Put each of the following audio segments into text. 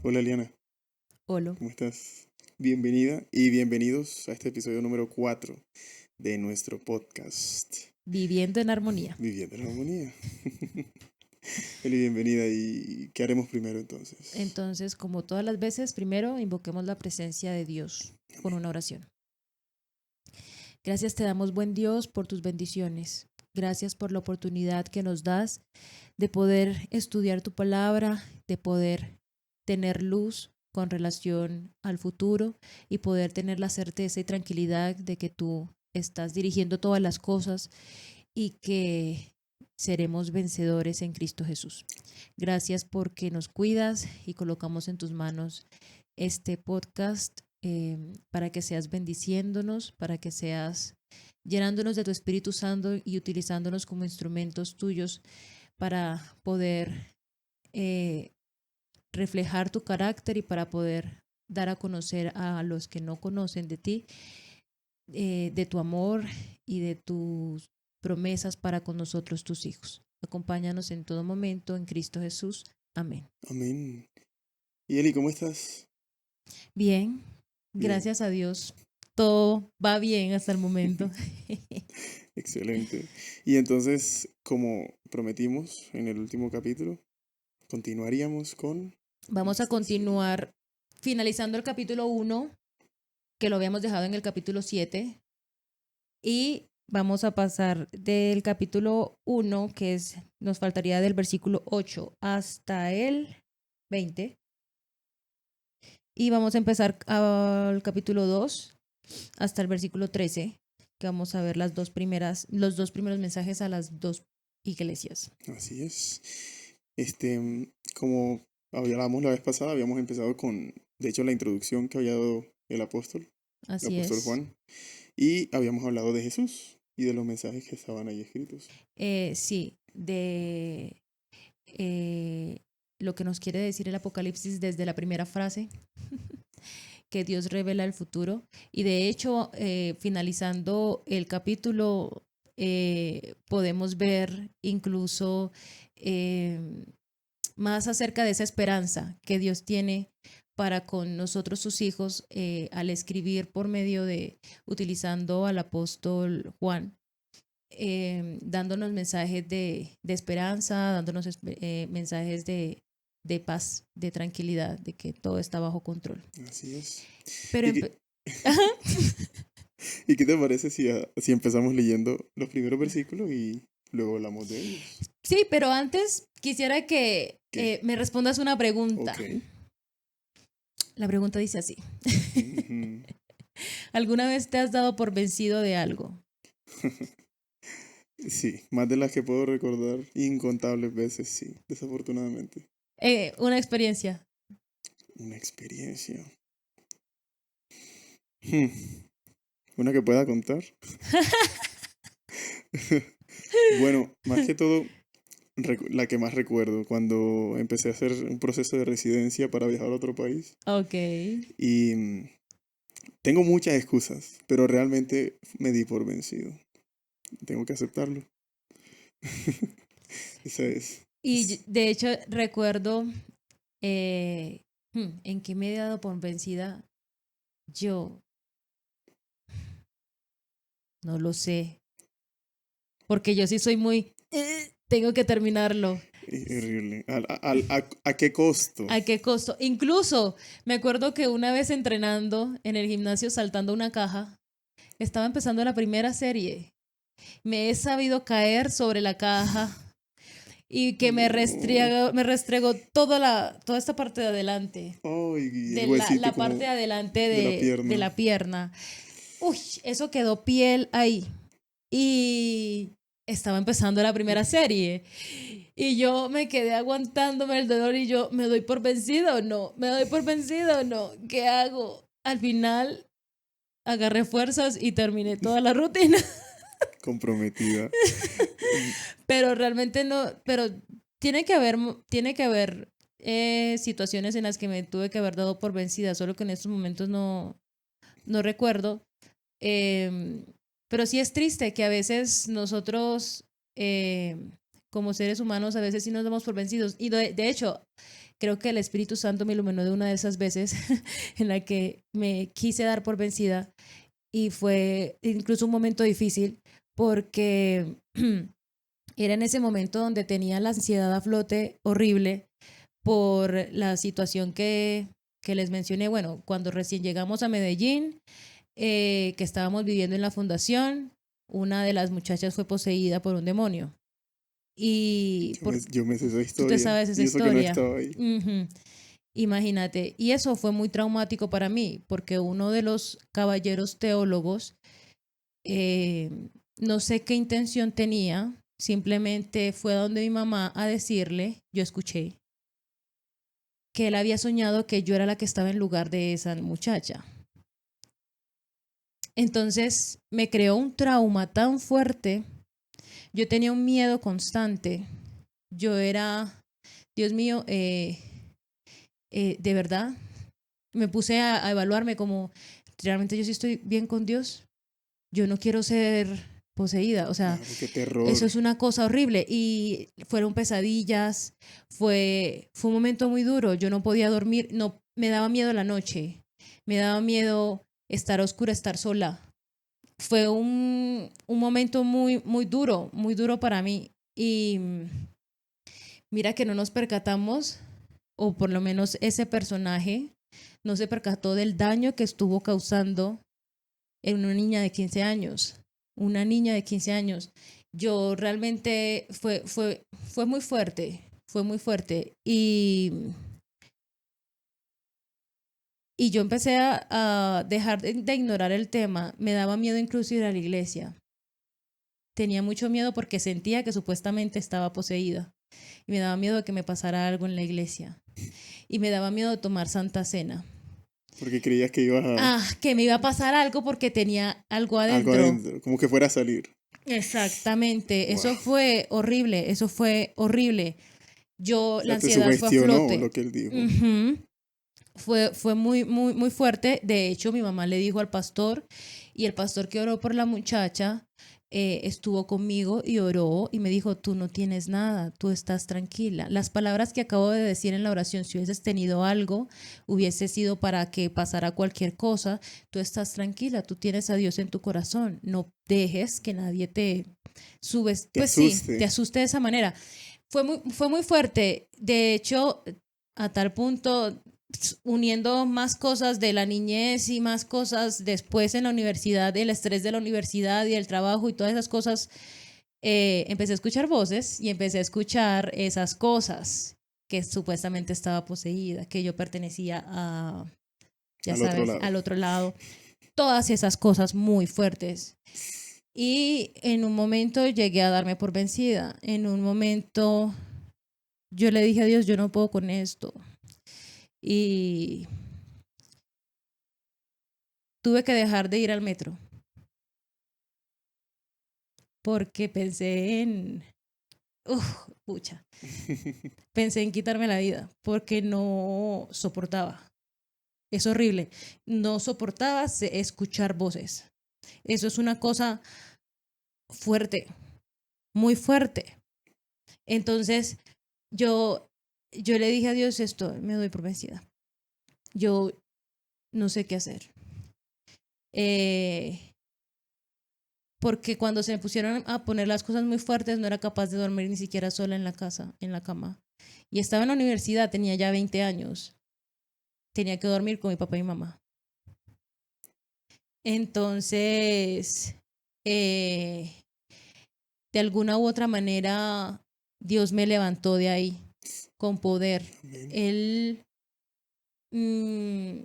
Hola Liana, Olo. ¿cómo estás? Bienvenida y bienvenidos a este episodio número 4 de nuestro podcast Viviendo en armonía. Viviendo en Armonía. Eli, bienvenida. ¿Y qué haremos primero entonces? Entonces, como todas las veces, primero invoquemos la presencia de Dios con una oración. Gracias te damos, buen Dios, por tus bendiciones. Gracias por la oportunidad que nos das de poder estudiar tu palabra, de poder tener luz con relación al futuro y poder tener la certeza y tranquilidad de que tú estás dirigiendo todas las cosas y que seremos vencedores en Cristo Jesús. Gracias porque nos cuidas y colocamos en tus manos este podcast para que seas bendiciéndonos, para que seas llenándonos de tu Espíritu Santo y utilizándonos como instrumentos tuyos para poder eh, reflejar tu carácter y para poder dar a conocer a los que no conocen de ti, de tu amor y de tus promesas para con nosotros, tus hijos. Acompáñanos en todo momento en Cristo Jesús. Amén. Amén. Y Eli, ¿cómo estás? Bien, Bien, gracias a Dios. Todo va bien hasta el momento. excelente. Y entonces, como prometimos en el último capítulo, continuaríamos con Vamos a nuestra serie. continuar finalizando el capítulo 1, que lo habíamos dejado en el capítulo 7, y vamos a pasar del capítulo 1, que es, nos faltaría del versículo 8 hasta el 20. Y vamos a empezar al capítulo 2 hasta el versículo 13, que vamos a ver los dos primeros mensajes a las dos iglesias. Así es. Como hablábamos la vez pasada, habíamos empezado con, de hecho, la introducción que había dado el Así apóstol es. Juan, y habíamos hablado de Jesús y de los mensajes que estaban ahí escritos. Sí, de eh, lo que nos quiere decir el Apocalipsis desde la primera frase, que Dios revela el futuro. Y de hecho, finalizando el capítulo, podemos ver incluso eh, más acerca de esa esperanza que Dios tiene para con nosotros sus hijos al escribir por medio de, utilizando al apóstol Juan, dándonos mensajes de esperanza, dándonos mensajes de paz, de tranquilidad, de que todo está bajo control. Así es. Pero ¿Y qué, ¿Y qué te parece si empezamos leyendo los primeros versículos y luego hablamos de ellos? sí, pero antes quisiera que ¿Qué? me respondas una Ok. pregunta. La pregunta dice así: Ujú. ¿alguna vez te has dado por vencido de algo? Sí, más de las que puedo recordar, incontables veces, sí, desafortunadamente. Una experiencia. Una experiencia. Hmm, Una que pueda contar. Bueno, más que todo, la que más recuerdo, cuando empecé a hacer un proceso de residencia para viajar a otro país. Ok. Y tengo muchas excusas, pero realmente me di por vencido. Tengo que aceptarlo. Esa es. Y de hecho recuerdo eh, en que me he dado por vencida. Yo no lo sé, porque yo sí soy muy, tengo que terminarlo. Es horrible. ¿A qué costo? ¿A qué costo? Incluso me acuerdo que una vez entrenando en el gimnasio saltando una caja, estaba empezando la primera serie. Me he sabido caer sobre la caja y que No. me restregó toda esta parte de adelante, Ay, el de huesito la parte como de adelante de la de pierna. la pierna. Uy, eso quedó piel ahí. Y estaba empezando la primera serie. Y yo me quedé aguantándome el dolor y yo, ¿me doy por vencido o no? ¿Me doy por vencido o no? ¿Qué hago? Al final agarré fuerzas y terminé toda la rutina. Comprometida. Pero realmente no, pero tiene que haber situaciones en las que me tuve que haber dado por vencida, solo que en estos momentos no recuerdo. Eh, pero sí es triste que a veces nosotros, como seres humanos, a veces sí nos damos por vencidos. Y de hecho, creo que el Espíritu Santo me iluminó de una de esas veces en la que me quise dar por vencida y fue incluso un momento difícil porque era en ese momento donde tenía la ansiedad a flote horrible por la situación que les mencioné. Bueno, cuando recién llegamos a Medellín, que estábamos viviendo en la fundación, una de las muchachas fue poseída por un demonio. Y Yo me sé esa tú te historia. sabes esa Y eso que no historia. estaba ahí. Ujú. Imagínate. Y eso fue muy traumático para mí, porque uno de los caballeros teólogos, eh, no sé qué intención tenía, simplemente fue a donde mi mamá a decirle, yo escuché, que él había soñado que yo era la que estaba en lugar de esa muchacha. Entonces me creó un trauma tan fuerte. Yo tenía un miedo constante. Yo era, Dios mío, de verdad, me puse a evaluarme como, realmente yo sí estoy bien con Dios. Yo no quiero ser poseída. O sea, Claro, qué terror. eso es una cosa horrible. Y fueron pesadillas. Fue un momento muy duro. Yo no podía dormir. No, me daba miedo la noche. Me daba miedo estar oscura, estar sola. Fue un momento muy duro para mí. Y mira que no nos percatamos, o por lo menos ese personaje no se percató del daño que estuvo causando en una niña de 15 años. Una niña de 15 años. Yo realmente fue muy fuerte, fue muy fuerte. Y yo empecé a dejar de ignorar el tema. Me daba miedo incluso ir a la iglesia. Tenía mucho miedo porque sentía que supuestamente estaba poseída. Y me daba miedo de que me pasara algo en la iglesia. Y me daba miedo de tomar Santa Cena. Porque creías que ibas a Que me iba a pasar algo porque tenía algo algo adentro. adentro, como que fuera a salir. Exactamente, Wow. eso fue horrible, eso fue horrible. O La sea, te ansiedad fue a sugestionó flote. lo que él dijo. Ujú. Fue muy fuerte. De hecho, mi mamá le dijo al pastor y el pastor que oró por la muchacha estuvo conmigo y oró y me dijo, tú no tienes nada, tú estás tranquila. Las palabras que acabo de decir en la oración, si hubieses tenido algo, hubiese sido para que pasara cualquier cosa, tú estás tranquila, tú tienes a Dios en tu corazón, no dejes que nadie te subes, Te pues sí, te asuste. asuste de esa manera. Fue muy fuerte, de hecho, a tal punto uniendo más cosas de la niñez y más cosas después en la universidad, el estrés de la universidad y el trabajo y todas esas cosas, empecé a escuchar voces y empecé a escuchar esas cosas que supuestamente estaba poseída, que yo pertenecía a, ya Al otro sabes, lado. al otro lado, todas esas cosas muy fuertes. Y en un momento llegué a darme por vencida, en un momento yo le dije a Dios, yo no puedo con esto. Y tuve que dejar de ir al metro porque pensé en, pucha, pensé en quitarme la vida porque no soportaba. Es horrible. No soportaba escuchar voces. Eso es una cosa fuerte, muy fuerte. Entonces, yo, yo le dije a Dios esto, me doy por vencida. Yo no sé qué hacer. Eh, porque cuando se me pusieron a poner las cosas muy fuertes no era capaz de dormir ni siquiera sola en la casa, en la cama. Y estaba en la universidad, tenía ya 20 años. Tenía que dormir con mi papá y mi mamá. Entonces, eh, de alguna u otra manera, Dios me levantó de ahí con poder. Amén. Él, mmm,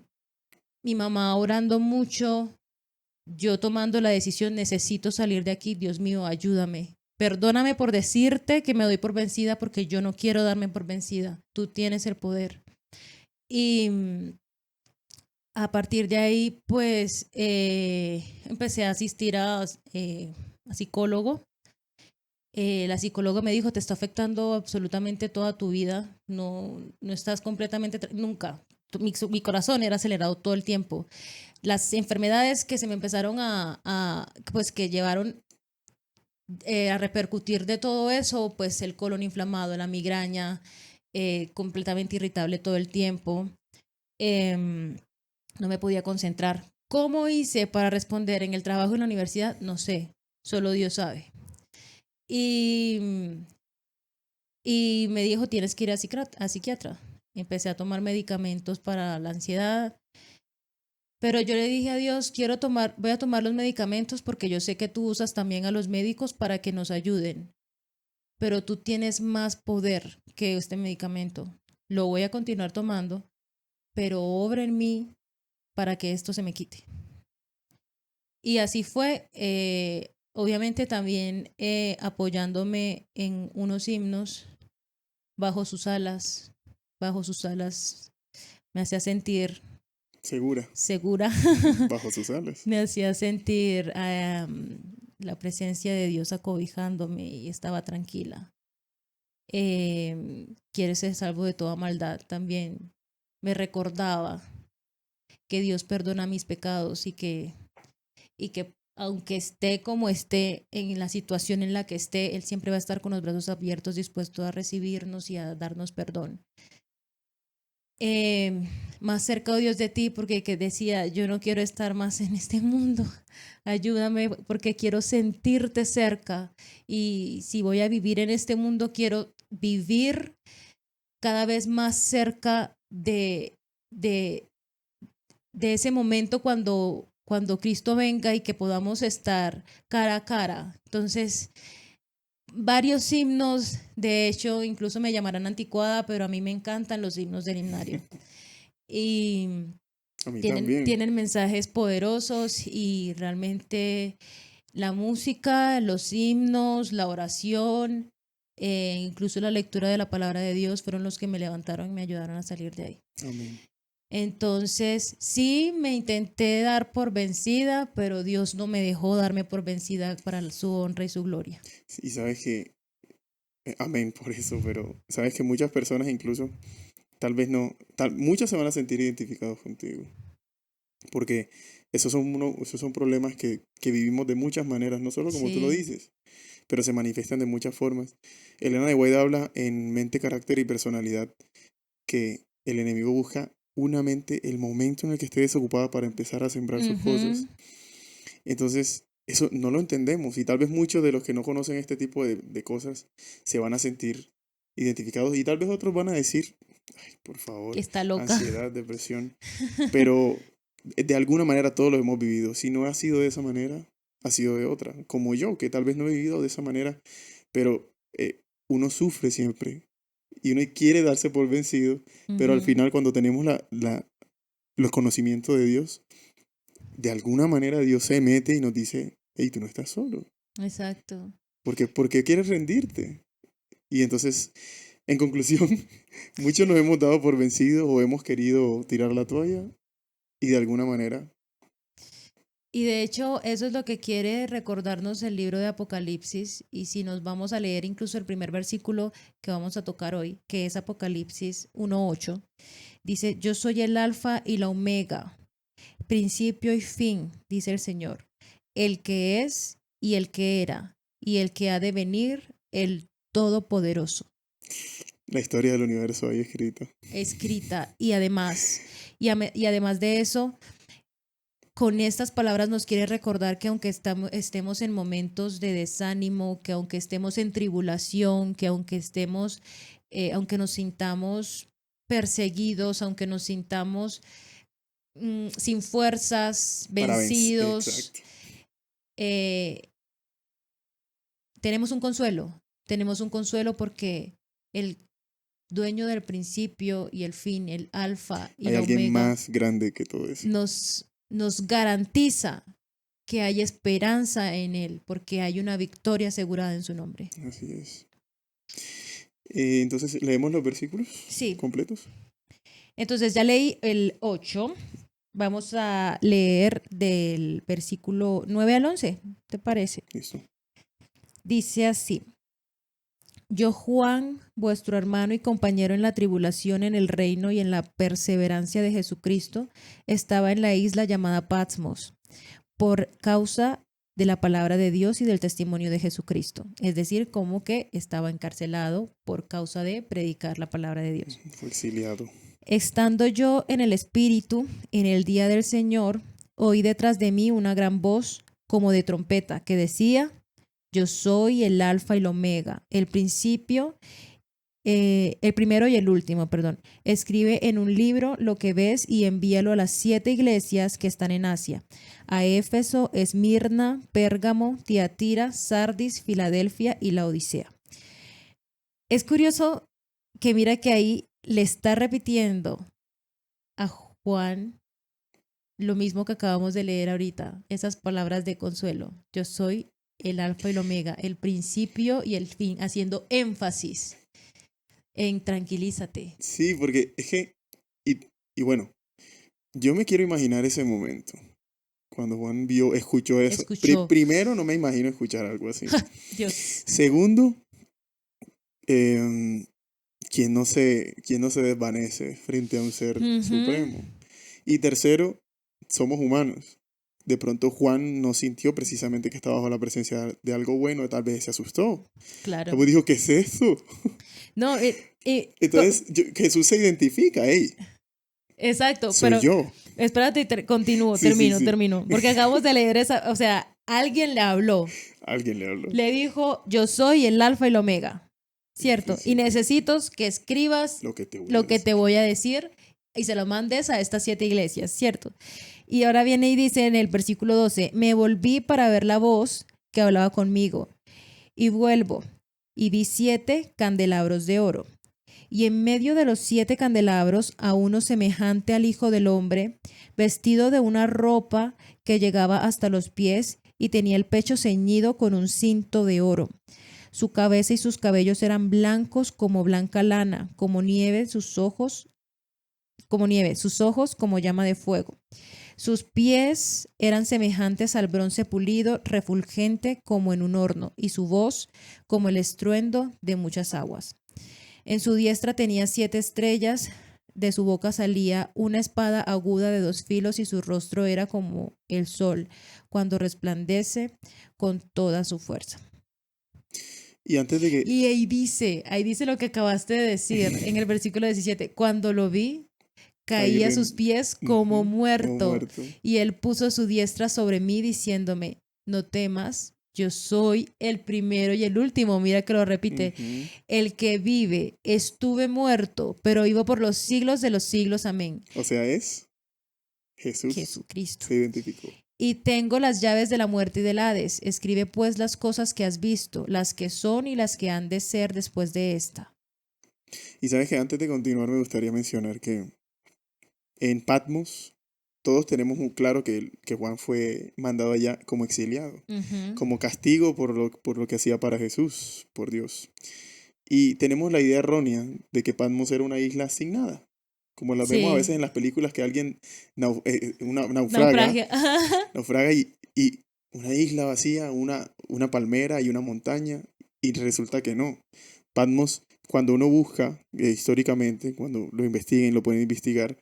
mi mamá orando mucho, yo tomando la decisión, necesito salir de aquí, Dios mío, ayúdame. Perdóname por decirte que me doy por vencida porque yo no quiero darme por vencida. Tú tienes el poder. Y a partir de ahí, pues empecé a asistir a psicólogo. La psicóloga me dijo, te está afectando absolutamente toda tu vida. No estás completamente, nunca. Mi corazón era acelerado todo el tiempo. Las enfermedades que se me empezaron pues que llevaron a repercutir de todo eso, pues el colon inflamado, la migraña, completamente irritable todo el tiempo. No me podía concentrar. ¿Cómo hice para responder en el trabajo en la universidad? No sé, solo Dios sabe. Y, y me dijo, tienes que ir a psiquiatra. Empecé a tomar medicamentos para la ansiedad. Pero yo le dije a Dios, voy a tomar los medicamentos porque yo sé que tú usas también a los médicos para que nos ayuden. Pero tú tienes más poder que este medicamento. Lo voy a continuar tomando, pero obra en mí para que esto se me quite. Y así fue, obviamente también apoyándome en unos himnos bajo sus alas me hacía sentir segura, bajo sus alas. me hacía sentir la presencia de Dios acobijándome y estaba tranquila. Quieres ser salvo de toda maldad también. Me recordaba que Dios perdona mis pecados y que aunque esté como esté, en la situación en la que esté, Él siempre va a estar con los brazos abiertos, dispuesto a recibirnos y a darnos perdón. Más cerca, oh Dios, de ti, porque que decía, yo no quiero estar más en este mundo. Ayúdame porque quiero sentirte cerca. Y si voy a vivir en este mundo, quiero vivir cada vez más cerca de ese momento cuando Cristo venga y que podamos estar cara a cara. Entonces, varios himnos, de hecho, incluso me llamarán anticuada, pero a mí me encantan los himnos del himnario. Y tienen mensajes poderosos y realmente la música, los himnos, la oración, incluso la lectura de la palabra de Dios fueron los que me levantaron y me ayudaron a salir de ahí. Amén. Entonces, sí, me intenté dar por vencida, pero Dios no me dejó darme por vencida para su honra y su gloria. Y sabes que, amén por eso, pero sabes que muchas personas incluso, tal vez no, muchos se van a sentir identificados contigo. Porque esos son problemas que vivimos de muchas maneras, no solo como tú lo dices, pero se manifiestan de muchas formas. Elena de White habla en Mente, Carácter y Personalidad que el enemigo busca una mente, el momento en el que esté desocupada para empezar a sembrar sus cosas. Entonces, eso no lo entendemos y tal vez muchos de los que no conocen este tipo de cosas se van a sentir identificados y tal vez otros van a decir, ay, por favor, está loca. Ansiedad, depresión, pero de alguna manera todos lo hemos vivido. Si no ha sido de esa manera, ha sido de otra. Como yo, que tal vez no he vivido de esa manera, pero uno sufre siempre y uno quiere darse por vencido, pero al final cuando tenemos los conocimientos de Dios, de alguna manera Dios se mete y nos dice, hey, tú no estás solo. Exacto. ¿Por qué quieres rendirte? Y entonces, en conclusión, muchos nos hemos dado por vencidos o hemos querido tirar la toalla y de alguna manera. Y de hecho, eso es lo que quiere recordarnos el libro de Apocalipsis. Y si nos vamos a leer incluso el primer versículo que vamos a tocar hoy, que es Apocalipsis 1:8, dice, yo soy el alfa y la omega, principio y fin, dice el Señor, el que es y el que era y el que ha de venir, el Todopoderoso. La historia del universo ahí escrita. Y además de eso, con estas palabras nos quiere recordar que aunque estemos en momentos de desánimo, que aunque estemos en tribulación, que aunque nos sintamos perseguidos, aunque nos sintamos sin fuerzas, vencidos, tenemos un consuelo porque el dueño del principio y el fin, el alfa y hay la alguien omega, más grande que todo eso. Nos garantiza que hay esperanza en Él, porque hay una victoria asegurada en su nombre. Así es. Entonces, ¿leemos los versículos completos? Entonces, ya leí el 8. Vamos a leer del versículo 9 al 11, ¿te parece? Listo. Dice así. Yo, Juan, vuestro hermano y compañero en la tribulación, en el reino y en la perseverancia de Jesucristo, estaba en la isla llamada Patmos por causa de la palabra de Dios y del testimonio de Jesucristo. Es decir, como que estaba encarcelado por causa de predicar la palabra de Dios. Fue exiliado. Estando yo en el Espíritu, en el día del Señor, oí detrás de mí una gran voz como de trompeta que decía: yo soy el Alfa y el Omega, el principio, el primero y el último, perdón. Escribe en un libro lo que ves y envíalo a las 7 iglesias que están en Asia: a Éfeso, Esmirna, Pérgamo, Tiatira, Sardis, Filadelfia y Laodicea. Es curioso que mira que ahí le está repitiendo a Juan lo mismo que acabamos de leer ahorita, esas palabras de consuelo. Yo soy el Alfa y el Omega, el principio y el fin, haciendo énfasis en tranquilízate. Sí, porque es que, y bueno, yo me quiero imaginar ese momento. Cuando Juan escuchó eso. Escuchó. Primero, no me imagino escuchar algo así. Dios. Segundo, ¿quién no se desvanece frente a un ser supremo? Y tercero, somos humanos. De pronto Juan no sintió precisamente que estaba bajo la presencia de algo bueno, tal vez se asustó. Claro. Luego dijo, ¿qué es eso? No, Entonces Jesús se identifica, hey, exacto, soy pero yo. espérate, continúo, Sí, sí, sí. termino, porque acabamos de leer esa, o sea, alguien le habló, Alguien le habló. le dijo: yo soy el Alfa y el Omega, ¿cierto? Sí, Y necesito que escribas lo que te voy a lo que decir. te voy a decir y se lo mandes a estas 7 iglesias, ¿cierto? Y ahora viene y dice en el versículo 12: me volví para ver la voz que hablaba conmigo, y vuelvo, y vi 7 candelabros de oro, y en medio de los 7 candelabros a uno semejante al Hijo del Hombre, vestido de una ropa que llegaba hasta los pies, y tenía el pecho ceñido con un cinto de oro. Su cabeza y sus cabellos eran blancos como blanca lana, como nieve, sus ojos como llama de fuego. Sus pies eran semejantes al bronce pulido, refulgente como en un horno, y su voz como el estruendo de muchas aguas. En su diestra tenía 7 estrellas, de su boca salía una espada aguda de 2 filos, y su rostro era como el sol cuando resplandece con toda su fuerza. Y antes de que... Y ahí dice lo que acabaste de decir en el versículo 17: cuando lo vi, caí a sus pies como muerto, y él puso su diestra sobre mí diciéndome: no temas, yo soy el primero y el último. Mira que lo repite. El que vive. Estuve muerto, pero vivo por los siglos de los siglos. Amén. O sea, es Jesucristo. Se identificó. Y tengo las llaves de la muerte y del Hades. Escribe pues las cosas que has visto, las que son y las que han de ser después de esta. Y sabes que antes de continuar me gustaría mencionar que en Patmos todos tenemos muy claro que Juan fue mandado allá como exiliado, como castigo por lo que hacía para Jesús, por Dios. Y tenemos la idea errónea de que Patmos era una isla sin nada, como la vemos a veces en las películas, que alguien naufraga y una isla vacía, una palmera y una montaña, y resulta que no. Patmos, cuando uno busca históricamente, cuando lo investiguen, lo pueden investigar,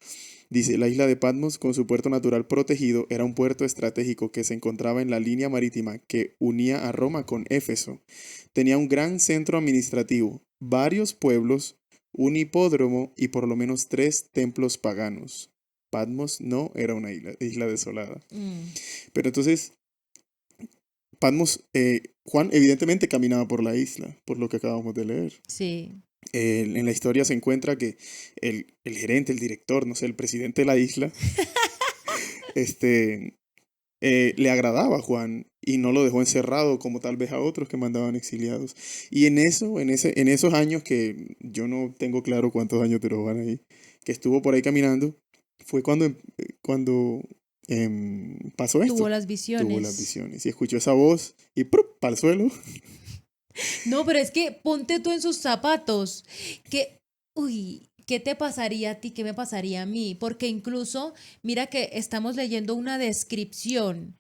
dice: la isla de Patmos, con su puerto natural protegido, era un puerto estratégico que se encontraba en la línea marítima que unía a Roma con Éfeso. Tenía un gran centro administrativo, varios pueblos, un hipódromo y por lo menos 3 templos paganos. Patmos no era una isla desolada. Pero entonces, Patmos, Juan evidentemente caminaba por la isla, por lo que acabamos de leer. Sí. En la historia se encuentra que el gerente, el director, no sé, el presidente de la isla, le agradaba a Juan y no lo dejó encerrado como tal vez a otros que mandaban exiliados. Y en esos años, que yo no tengo claro cuántos años duró Juan ahí, que estuvo por ahí caminando, fue cuando pasó esto. Tuvo las visiones. Tuvo las visiones y escuchó esa voz y ¡prup! Para el suelo. No, pero es que ponte tú en sus zapatos. ¿Qué te pasaría a ti? ¿Qué me pasaría a mí? Porque incluso, mira que estamos leyendo una descripción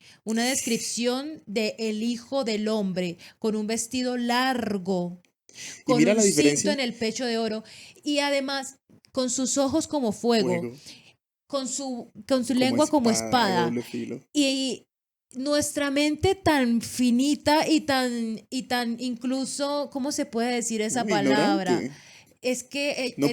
de el Hijo del Hombre con un vestido largo, Y con mira un la cinto diferencia. en el pecho de oro, y además con sus ojos como fuego. Con su lengua como espada. De doble filo. Y nuestra mente tan finita y tan incluso, ¿cómo se puede decir esa No, palabra? ignorante. Es que No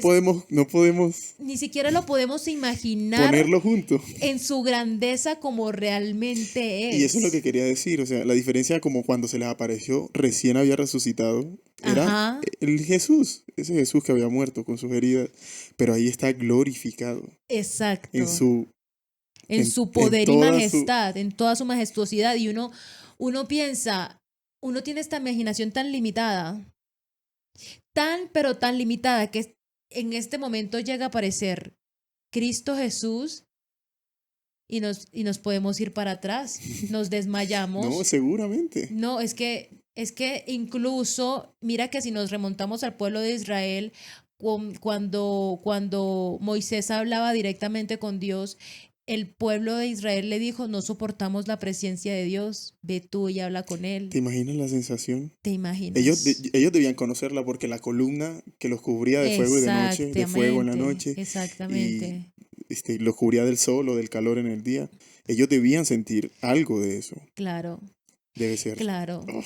podemos ni siquiera lo podemos imaginar ponerlo junto. en su grandeza como realmente Y eso es lo que es. quería decir, o sea, la diferencia como cuando se les apareció, recién había resucitado, era Ajá, el Jesús, ese Jesús que había muerto con sus heridas, pero ahí está glorificado en exacto. su, En su en poder y toda su, majestad, en toda su majestuosidad. Y uno piensa, uno tiene esta imaginación tan limitada, tan pero tan limitada, que en este momento llega a aparecer Cristo Jesús y nos podemos ir para atrás, nos no, desmayamos. seguramente. No, es que incluso, mira que si nos remontamos al pueblo de Israel, cuando Moisés hablaba directamente con Dios, el pueblo de Israel le dijo, no soportamos la presencia de Dios, ve tú y habla con ¿Te él. imaginas la sensación? ¿Te imaginas? Ellos debían conocerla porque la columna que los cubría de fuego y de noche, de fuego en la Exactamente, noche, y exactamente. los cubría del sol o del calor en el día, ellos debían sentir algo de eso. Claro, Debe ser. claro. Oh,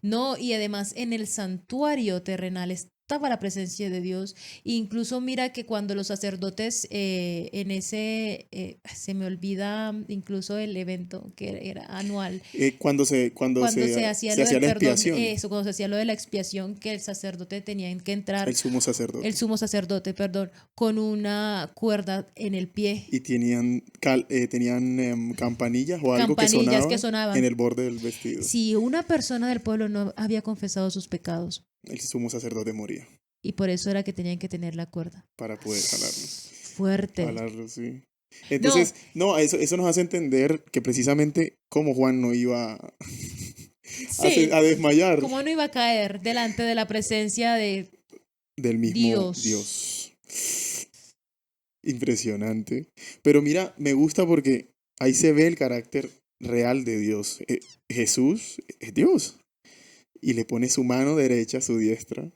No, y además en el santuario terrenal estaba la presencia de Dios. Incluso mira que cuando los sacerdotes en ese, se me olvida incluso el evento que era anual, cuando cuando se hacía se lo hacía del la perdón, expiación, eso, cuando se hacía lo de la expiación, que el sacerdote tenía que entrar, el sumo el sacerdote. sumo sacerdote, perdón, con una cuerda en el pie, Y tenían campanillas o algo que campanillas que sonaba en sonaban. el borde del vestido. Si una persona del pueblo no había confesado sus pecados, El sumo sacerdote moría y por eso era que tenían que tener la cuerda. para poder jalarlo. Fuerte. Jalarlo, sí. No, Entonces, no, eso nos hace entender que precisamente como Juan no iba sí, a desmayar ¿cómo no iba a caer delante de la presencia de del mismo Dios? Dios. Impresionante. Pero mira, me gusta porque ahí se ve el carácter real de Dios. Jesús es Dios y le pone su mano derecha, su diestra.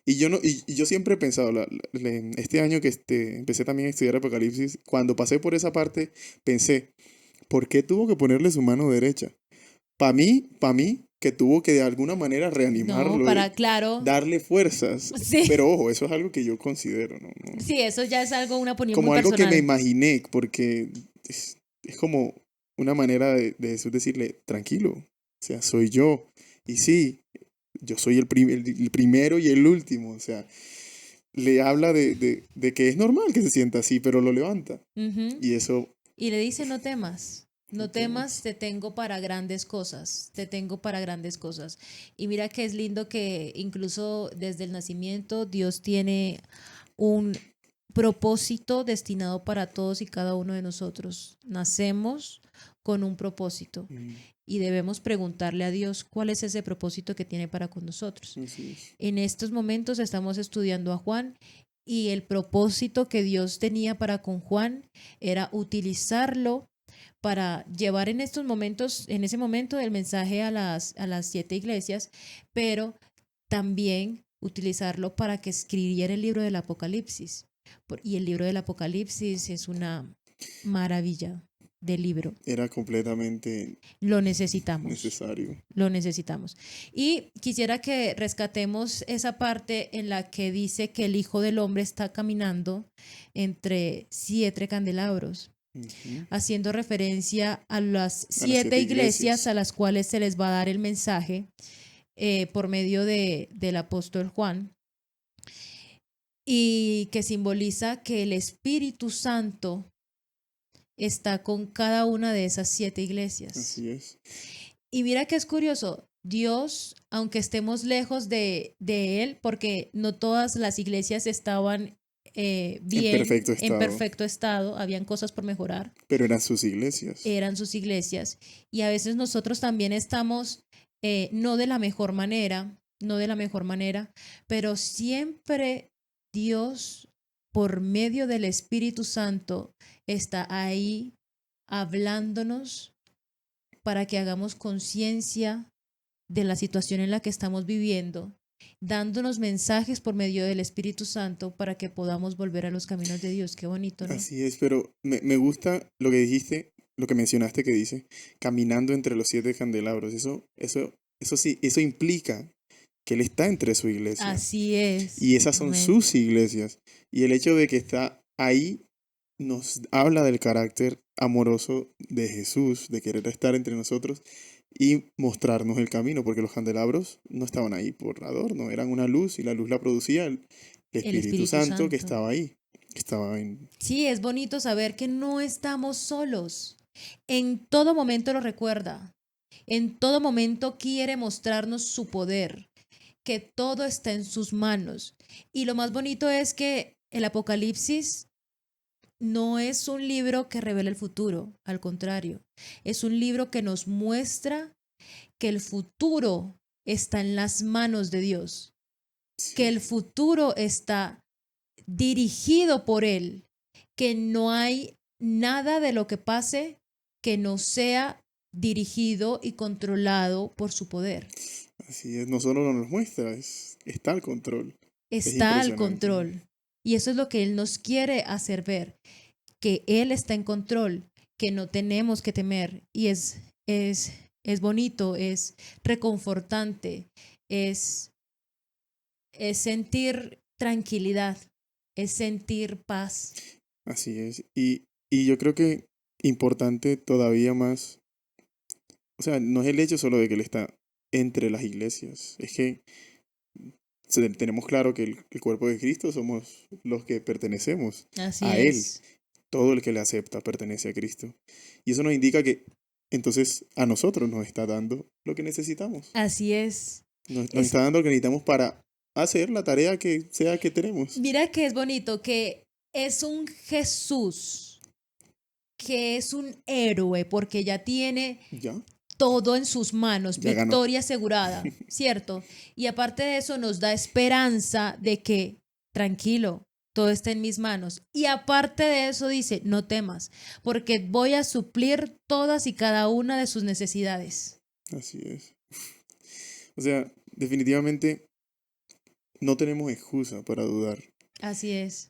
Y yo, no, y yo siempre he pensado, este año que empecé también a estudiar Apocalipsis, cuando pasé por esa parte, pensé, ¿por qué tuvo que ponerle su mano derecha? Para mí, que tuvo que de alguna manera No, reanimarlo, para, claro, darle fuerzas. sí, Pero ojo, eso es algo que yo considero, ¿no? sí, eso ya es algo, una opinión muy Como algo que me personal. imaginé, porque es como una manera de Jesús decirle, tranquilo, o sea, soy yo. Y sí, yo soy el primero y el último, o sea, le habla de que es normal que se sienta así, pero lo levanta. Ujú. Y eso, Y le dice, no temas, no no temas, temas. te tengo para grandes cosas, te tengo para grandes cosas. Y mira que es lindo que incluso desde el nacimiento Dios tiene un propósito destinado para todos y cada uno de nosotros. Nacemos con un propósito Mm, y debemos preguntarle a Dios cuál es ese propósito que tiene para con nosotros. así es. En estos momentos estamos estudiando a Juan y el propósito que Dios tenía para con Juan era utilizarlo para llevar en estos momentos, en ese momento el mensaje a las 7 iglesias, pero también utilizarlo para que escribiera el libro del Apocalipsis. Y el libro del Apocalipsis es una maravilla de libro. Era completamente Lo necesitamos. necesario. Lo necesitamos. Y quisiera que rescatemos esa parte en la que dice que el Hijo del Hombre está caminando entre 7 candelabros, Ujú. haciendo referencia a las A las 7 siete iglesias iglesias. a las cuales se les va a dar el mensaje por medio del apóstol Juan, y que simboliza que el Espíritu Santo está con cada una de esas 7 iglesias. Así es. Y mira que es curioso, Dios, aunque estemos lejos de Él, porque no todas las iglesias estaban En bien, perfecto en estado. perfecto estado, habían cosas por mejorar, Pero eran sus iglesias. eran sus iglesias. Y a veces nosotros también estamos no de la mejor manera, no de la mejor manera, pero siempre Dios, por medio del Espíritu Santo, está ahí hablándonos para que hagamos conciencia de la situación en la que estamos viviendo, dándonos mensajes por medio del Espíritu Santo para que podamos volver a los caminos de Dios. Qué bonito, ¿no? Así es, pero me gusta lo que dijiste, lo que mencionaste que dice, caminando entre los 7 candelabros. Eso sí, eso implica que Él está entre su iglesia. Así es. Y esas son Amén. sus iglesias. Y el hecho de que está ahí nos habla del carácter amoroso de Jesús, de querer estar entre nosotros y mostrarnos el camino, porque los candelabros no estaban ahí por adorno, eran una luz y la luz la producía el El Espíritu Espíritu Santo que Santo. estaba ahí, que estaba en... Sí, es bonito saber que no estamos solos. En todo momento lo recuerda. En todo momento quiere mostrarnos su poder, que todo está en sus manos. Y lo más bonito es que el Apocalipsis no es un libro que revela el futuro, al contrario, es un libro que nos muestra que el futuro está en las manos de Dios, que Sí, el futuro está dirigido por Él, que no hay nada de lo que pase que no sea dirigido y controlado por su poder. así es, no solo nos muestra, está al control. Es Está al impresionante. control. Y eso es lo que Él nos quiere hacer ver, que Él está en control, que no tenemos que temer. Y es bonito, es reconfortante, es, es sentir tranquilidad, es sentir paz. Así es. Y yo creo que importante todavía más, o sea, no es el hecho solo de que Él está entre las iglesias, es que tenemos claro que el cuerpo de Cristo somos los que pertenecemos Así a Él. es, Todo el que le acepta pertenece a Cristo. Y eso nos indica que entonces a nosotros nos está dando lo que necesitamos. así es. Nos Es, está dando lo que necesitamos para hacer la tarea que sea que tenemos. mira que es bonito, que es un Jesús, que es un héroe, porque ya tiene Ya, todo en sus manos, ya ganó. victoria asegurada, ¿cierto? Y aparte de eso nos da esperanza de que, tranquilo, todo está en mis manos. Y aparte de eso dice, no temas, porque voy a suplir todas y cada una de sus necesidades. Así es. O sea, definitivamente no tenemos excusa para dudar. Así es.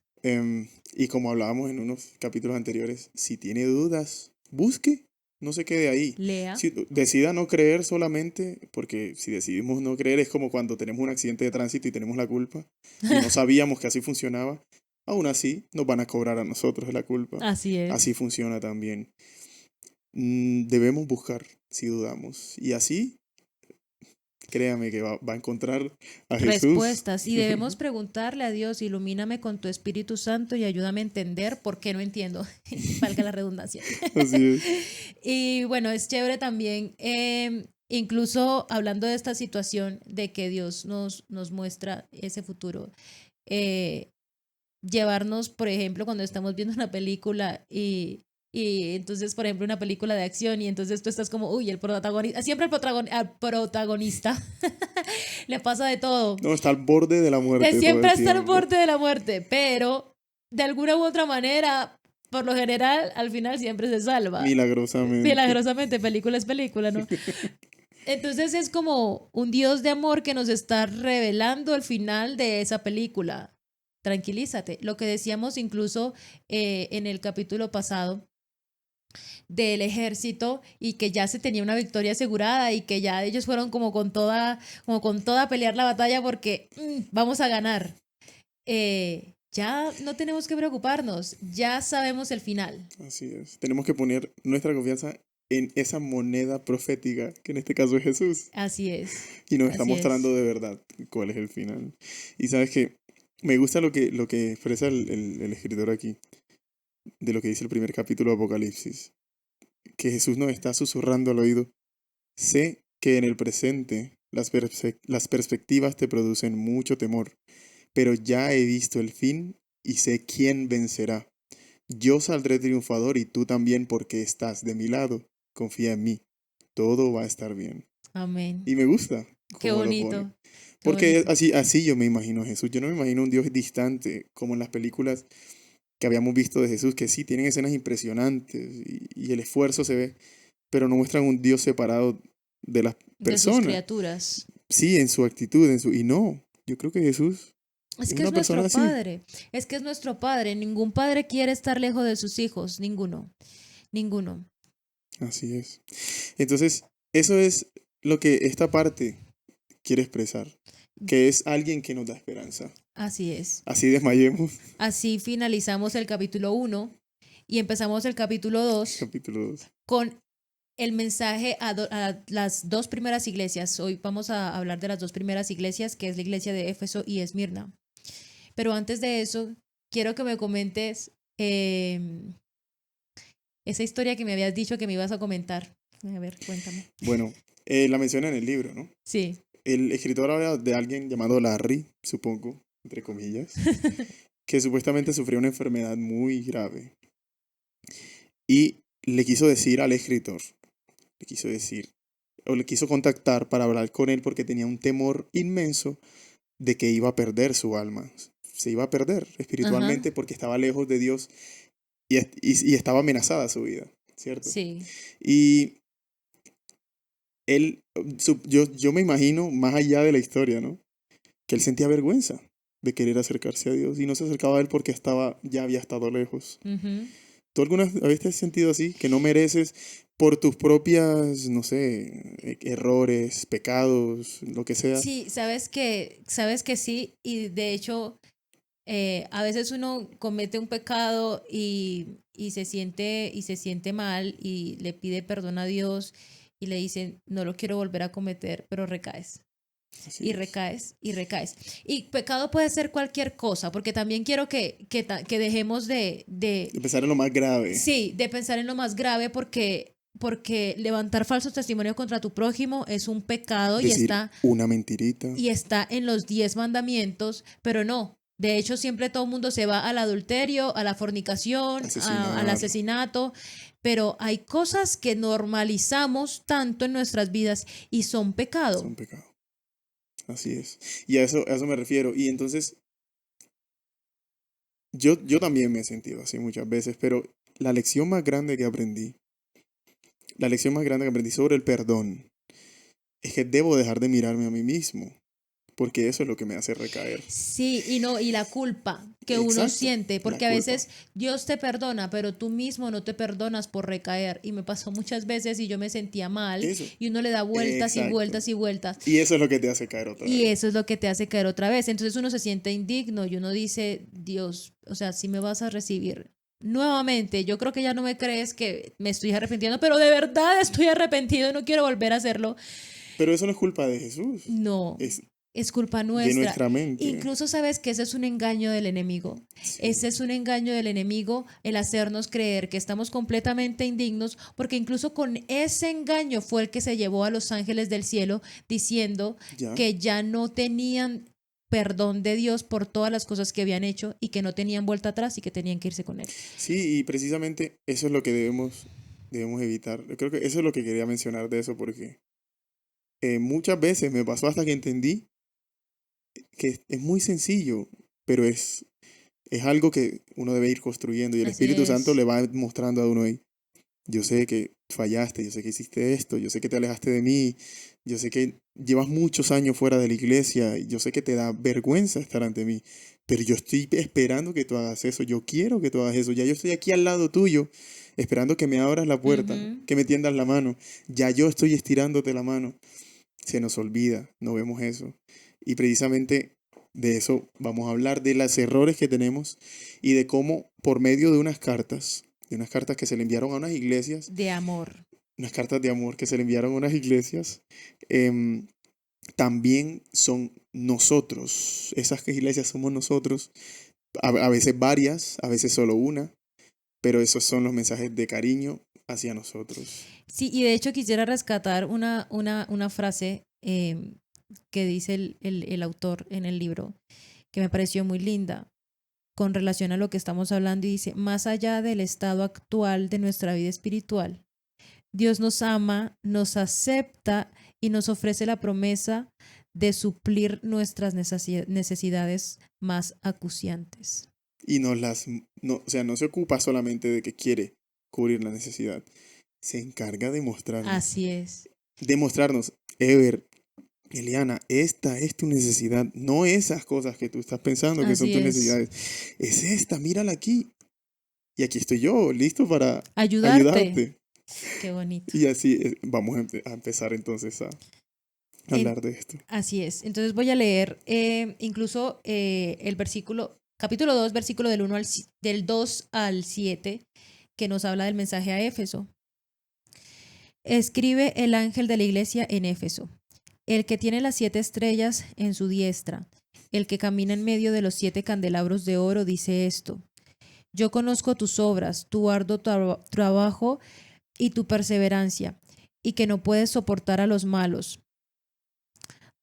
Y como hablábamos en unos capítulos anteriores, si tiene dudas, busque, no se quede ahí. Lea. Si decida no creer solamente, porque si decidimos no creer es como cuando tenemos un accidente de tránsito y tenemos la culpa y no sabíamos que así funcionaba, aún así nos van a cobrar a nosotros la culpa. Así Así es. funciona también. Debemos buscar si dudamos. Y así, créame que va a encontrar a Jesús. Respuestas y debemos preguntarle a Dios, ilumíname con tu Espíritu Santo y ayúdame a entender por qué no entiendo, valga la redundancia. Así es. Y bueno, es chévere también, incluso hablando de esta situación de que Dios nos muestra ese futuro, eh, llevarnos, por ejemplo, cuando estamos viendo una película y entonces, por ejemplo, una película de acción y entonces tú estás como, uy, el protagonista, siempre al protagonista le pasa de todo, No, está al borde de la de muerte todo siempre el estar al tiempo. borde de la muerte, pero de alguna u otra manera, por lo general, al final siempre se salva. Milagrosamente. Milagrosamente, película es película, ¿no? Entonces es como un Dios de amor que nos está revelando el final de esa película. Tranquilízate. Lo que decíamos incluso en el capítulo pasado del ejército y que ya se tenía una victoria asegurada y que ya ellos fueron como con toda a pelear la batalla porque vamos a ganar. Ya no tenemos que preocuparnos, ya sabemos el final. Así es. Tenemos que poner nuestra confianza en esa moneda profética, que en este caso es Jesús. Así es, Y nos está así es. mostrando de verdad cuál es el final. Y sabes que me gusta lo que expresa el escritor aquí, de lo que dice el primer capítulo de Apocalipsis, que Jesús nos está susurrando al oído. Sé que en el presente las perspectivas te producen mucho temor, pero ya he visto el fin y sé quién vencerá. Yo saldré triunfador y tú también porque estás de mi lado. Confía en mí. Todo va a estar bien. Amén. Y me gusta Qué cómo lo pone. bonito, qué Porque bonito. así yo me imagino a Jesús. Yo no me imagino un Dios distante, como en las películas que habíamos visto de Jesús, que sí tienen escenas impresionantes y el esfuerzo se ve, pero no muestran un Dios separado de las De sus personas. criaturas. Sí, en su actitud, y no. Yo creo que Jesús Es es que una es persona nuestro así. padre, es que es nuestro padre. Ningún padre quiere estar lejos de sus hijos, ninguno, ninguno. Así es. Entonces, eso es lo que esta parte quiere expresar, que es alguien que nos da esperanza. Así es. Así desmayemos. Así finalizamos el capítulo 1 y empezamos el capítulo 2 Capítulo 2. con el mensaje a las dos primeras iglesias. Hoy vamos a hablar de las dos primeras iglesias, que es la iglesia de Éfeso y Esmirna. Pero antes de eso, quiero que me comentes esa historia que me habías dicho que me ibas a comentar. A ver, cuéntame. Bueno, la menciona en el libro, ¿no? Sí. El escritor habla de alguien llamado Larry, supongo, entre comillas, que supuestamente sufrió una enfermedad muy grave. Y le quiso decir al escritor, le quiso decir, o le quiso contactar para hablar con él porque tenía un temor inmenso de que iba a perder su alma. Se iba a perder espiritualmente Ajá. porque estaba lejos de Dios y estaba amenazada su vida, ¿cierto? Sí. Y él, yo me imagino, más allá de la historia, ¿no? Que él sentía vergüenza de querer acercarse a Dios y no se acercaba a él porque ya había estado lejos. Ujú. ¿Tú alguna vez te has sentido así? Que no mereces por tus propias, no sé, errores, pecados, lo que sea. Sí, sabes que sí, y de hecho, a veces uno comete un pecado y se siente mal y le pide perdón a Dios y le dicen, no lo quiero volver a cometer, pero recaes. Así Y es. recaes, y recaes. Y pecado puede ser cualquier cosa, porque también quiero que dejemos de, De pensar en lo más grave. sí, de pensar en lo más grave, porque levantar falsos testimonios contra tu prójimo es un pecado Decir una mentirita, y está en los 10 mandamientos, pero no. De hecho, siempre todo el mundo se va al adulterio, a la fornicación, al asesinar. asesinato, pero hay cosas que normalizamos tanto en nuestras vidas y son pecado. Son pecados. Así es. Y a eso me refiero. Y entonces, yo también me he sentido así muchas veces, pero la lección más grande que aprendí, la lección más grande que aprendí sobre el perdón, es que debo dejar de mirarme a mí mismo, porque eso es lo que me hace recaer. Sí, y no, y la culpa que uno Exacto, siente, la porque a culpa. veces Dios te perdona, pero tú mismo no te perdonas por recaer. Y me pasó muchas veces y yo me sentía mal Eso. y uno le da vueltas y Exacto. vueltas y vueltas. Y eso es lo que te hace caer otra Y vez. eso es lo que te hace caer otra vez. Entonces uno se siente indigno y uno dice, Dios, o sea, si me vas a recibir nuevamente, yo creo que ya no me crees que me estoy arrepintiendo, pero de verdad estoy arrepentido y no quiero volver a hacerlo. Pero eso no es culpa de Jesús, No, es es culpa de nuestra. nuestra mente. Incluso sabes que ese es un engaño del enemigo. Sí, Ese es un engaño del enemigo el hacernos creer que estamos completamente indignos, porque incluso con ese engaño fue el que se llevó a los ángeles del cielo diciendo ya. que ya no tenían perdón de Dios por todas las cosas que habían hecho y que no tenían vuelta atrás y que tenían que irse con él. Sí, y precisamente eso es lo que debemos evitar. Yo creo que eso es lo que quería mencionar de eso, porque muchas veces me pasó hasta que entendí que es muy sencillo, pero es algo que uno debe ir construyendo y el Así Espíritu Santo es. le va mostrando a uno ahí. Yo sé que fallaste, yo sé que hiciste esto, yo sé que te alejaste de mí, yo sé que llevas muchos años fuera de la iglesia, yo sé que te da vergüenza estar ante mí, pero yo estoy esperando que tú hagas eso, yo quiero que tú hagas eso, ya yo estoy aquí al lado tuyo, esperando que me abras la puerta, Ujú. que me tiendas la mano, ya yo estoy estirándote la mano. Se nos olvida, no vemos eso. Y precisamente de eso vamos a hablar, de los errores que tenemos y de cómo por medio de unas cartas que se le enviaron a unas iglesias, De amor. unas cartas de amor que se le enviaron a unas iglesias, em, también son nosotros. Esas iglesias somos nosotros, a veces varias, a veces solo una, pero esos son los mensajes de cariño hacia nosotros. Sí, y de hecho quisiera rescatar una frase que dice el autor en el libro, que me pareció muy linda con relación a lo que estamos hablando y dice, más allá del estado actual de nuestra vida espiritual, Dios nos ama, nos acepta y nos ofrece la promesa de suplir nuestras necesidades más acuciantes. Y no, o sea, no se ocupa solamente de que quiere cubrir la necesidad, se encarga de Así es, mostrarnos, Ever, Eliana, esta es tu necesidad, no esas cosas que tú estás pensando que son así tus es. necesidades, es esta, mírala aquí. Y aquí estoy yo, listo para Ayudarte. ayudarte. Qué bonito. Y así vamos a empezar entonces a En- hablar de esto. Así es. Entonces voy a leer incluso el versículo, capítulo 2, versículo del 2 al 7, que nos habla del mensaje a Éfeso. Escribe el ángel de la iglesia en Éfeso, el que tiene las 7 estrellas en su diestra, el que camina en medio de los 7 candelabros de oro, dice esto: Yo conozco tus obras, tu arduo trabajo y tu perseverancia, y que no puedes soportar a los malos.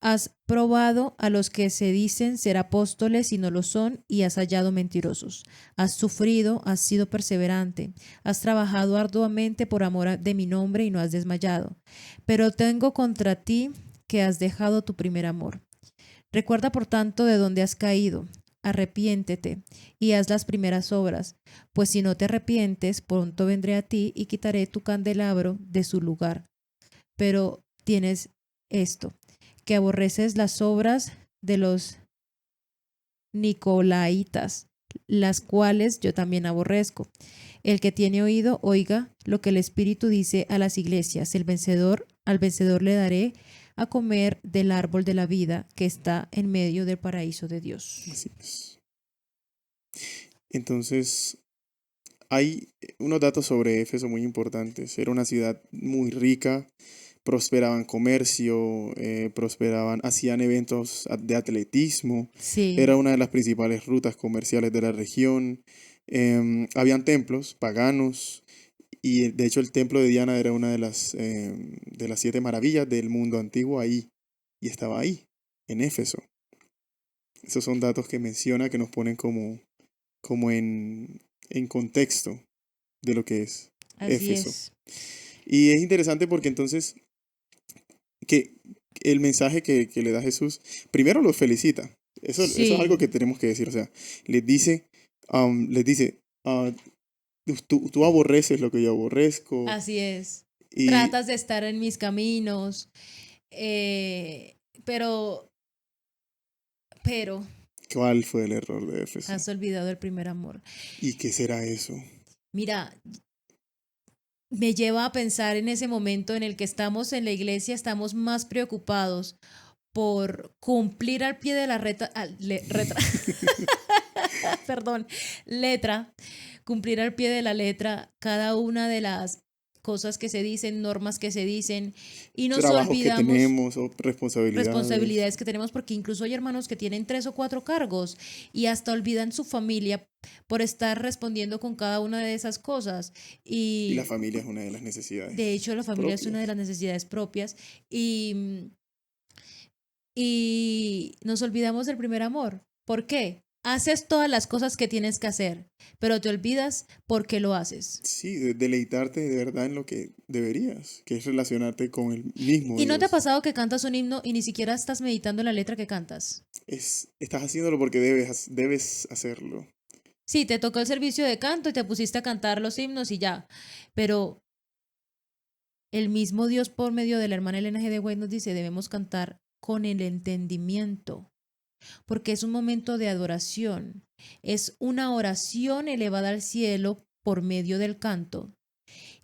Has probado a los que se dicen ser apóstoles y no lo son, y has hallado mentirosos. Has sufrido, has sido perseverante, has trabajado arduamente por amor de mi nombre y no has desmayado. Pero tengo contra ti que has dejado tu primer amor. Recuerda, por tanto, de dónde has caído. Arrepiéntete y haz las primeras obras, pues si no te arrepientes, pronto vendré a ti y quitaré tu candelabro de su lugar. Pero tienes esto, que aborreces las obras de los nicolaitas, las cuales yo también aborrezco. El que tiene oído, oiga lo que el Espíritu dice a las iglesias. Al vencedor le daré a comer del árbol de la vida que está en medio del paraíso de Dios. Así es. Entonces, hay unos datos sobre Éfeso muy importantes. Era una ciudad muy rica, prosperaban comercio, hacían eventos de atletismo, Sí, era una de las principales rutas comerciales de la región. Habían templos paganos y de hecho el templo de Diana era una de las 7 maravillas del mundo antiguo ahí y estaba ahí, en Éfeso. Esos son datos que menciona que nos ponen como en contexto de lo que es así Éfeso. es. Y es interesante porque entonces que el mensaje que le da Jesús, primero los felicita. Eso es algo Sí, que tenemos que decir. O sea, les dice, tú aborreces lo que yo aborrezco. así es. Y Tratas de estar en mis caminos, eh, pero, pero ¿cuál fue el error de Éfeso? has olvidado el primer amor. ¿Y qué será eso? Mira, me lleva a pensar en ese momento en el que estamos en la iglesia, estamos más preocupados por cumplir al pie de la perdón, letra, cumplir al pie de la letra cada una de las cosas que se dicen, normas que se dicen, y nos Trabajos que olvidamos tenemos o responsabilidades. responsabilidades que tenemos, porque incluso hay hermanos que tienen 3 o 4 cargos y hasta olvidan su familia por estar respondiendo con cada una de esas cosas. Y la Y familia es una de las de necesidades hecho la familia es una de propias. las necesidades propias y, y nos olvidamos del primer amor. ¿Por qué? Haces todas las cosas que tienes que hacer, pero te olvidas por qué lo haces. Sí, deleitarte de verdad en lo que deberías, que es relacionarte con el mismo ¿Y no te ha Dios. pasado que cantas un himno y ni siquiera estás meditando en la letra que cantas? Estás haciéndolo porque debes hacerlo. Sí, te tocó el servicio de canto y te pusiste a cantar los himnos y ya. Pero el mismo Dios, por medio de la hermana Elena G. de White, nos dice: debemos cantar con el entendimiento, porque es un momento de adoración. Es una oración elevada al cielo por medio del canto.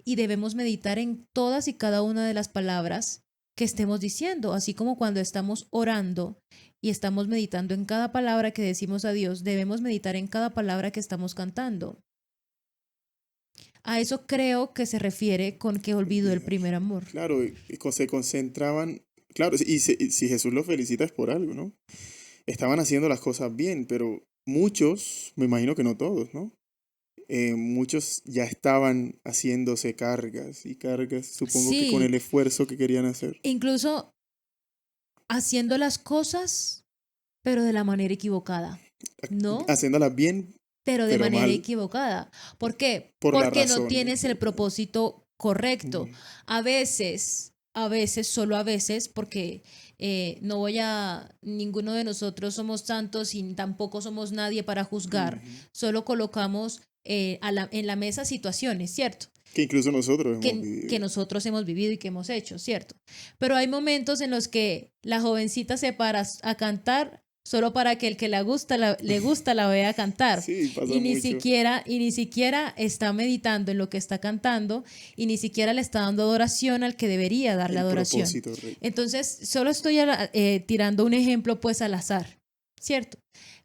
Y debemos meditar en todas y cada una de las palabras que estemos diciendo, así como cuando estamos orando y estamos meditando en cada palabra que decimos a Dios, debemos meditar en cada palabra que estamos cantando. A eso creo que se refiere con que olvido el Olvidar. primer amor. Claro, se concentraban. Claro, y si Jesús los felicita es por algo, ¿no? Estaban haciendo las cosas bien, pero muchos, me imagino que no todos, ¿no? Muchos ya estaban haciéndose cargas y cargas, supongo que con Sí, el esfuerzo que querían hacer. incluso haciendo las cosas, pero de la manera equivocada, ¿no? Haciéndolas bien, Pero de pero manera mal, equivocada. ¿Por qué? por la Porque no razón tienes el equivocada. propósito correcto. Mm, Solo a veces, porque ninguno de nosotros somos santos y tampoco somos nadie para juzgar, ujú. solo colocamos en la mesa situaciones, ¿cierto? Que incluso nosotros hemos Que vivido. nosotros hemos vivido y que hemos hecho, ¿cierto? Pero hay momentos en los que la jovencita se para a cantar solo para que el que le gusta la vea cantar. Sí, pasa Y ni mucho. siquiera está meditando en lo que está cantando y ni siquiera le está dando adoración al que debería darle El adoración. propósito, Rey. Entonces, solo estoy tirando un ejemplo pues al azar, ¿cierto?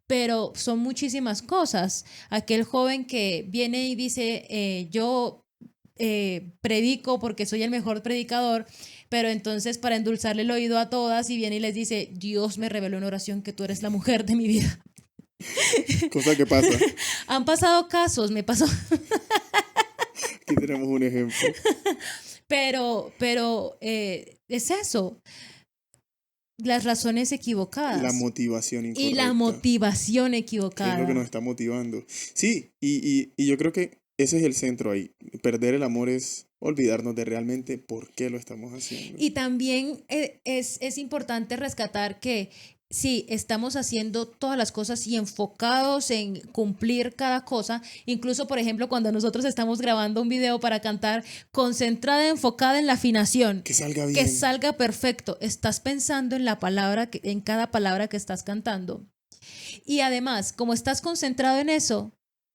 Pero son muchísimas cosas. Aquel joven que viene y dice, yo predico porque soy el mejor predicador, pero entonces para endulzarle el oído a todas y viene y les dice, Dios me reveló en oración que tú eres la mujer de mi vida. Cosa que pasa. Han pasado casos, me pasó, Aquí tenemos un ejemplo. pero es eso, las razones La equivocadas motivación y la incorrecta. motivación ¿Qué es lo que nos equivocada. está motivando? Sí, y yo creo que ese es el centro ahí. Perder el amor es olvidarnos de realmente por qué lo estamos haciendo. Y también es importante rescatar que sí, estamos haciendo todas las cosas y enfocados en cumplir cada cosa. Incluso, por ejemplo, cuando nosotros estamos grabando un video para cantar, concentrada, enfocada en la afinación, Que salga que bien. salga perfecto. Estás pensando en la palabra, en cada palabra que estás cantando. Y además, como estás concentrado en eso,